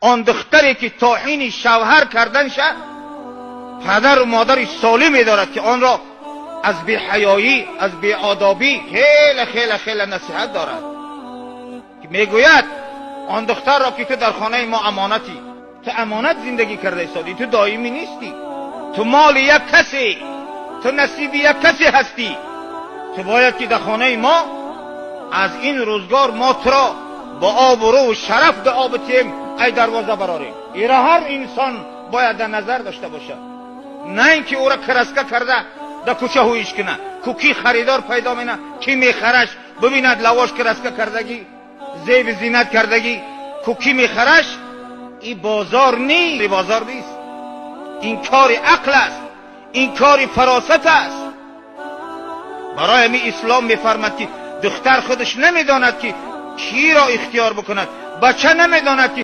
آن دختری که توهین شوهر کردن شد پدر و مادر سالی می‌دارد که آن را از بی‌حیایی، از بی‌آدابی خیلی خیلی خیلی نصیحت دارد که میگوید آن دختر را که تو در خانه ما امانتی، تو امانت زندگی کرده ایستادی، تو دائمی نیستی، تو مال یک کسی، تو نصیب یک کسی هستی، تو باید که در خانه ما از این روزگار ما تو را با آبرو و شرف دعا بتیم ای دروازه براریم. این را هر انسان باید در نظر داشته باشه، نه اینکه او را کرسکه کرده در کوچه هویش کنه. کی خریدار پیدا مینه، کی میخرش، ببیند لواش کرسکه کردگی، زیب زینت کردگی، کی میخرش. این بازار نیست، بازار نیست. این کار عقل است، این کار فراست است. برای می اسلام میفرماد که دختر خودش نمیداند که کی را اختیار بکند، بچه نمیداند که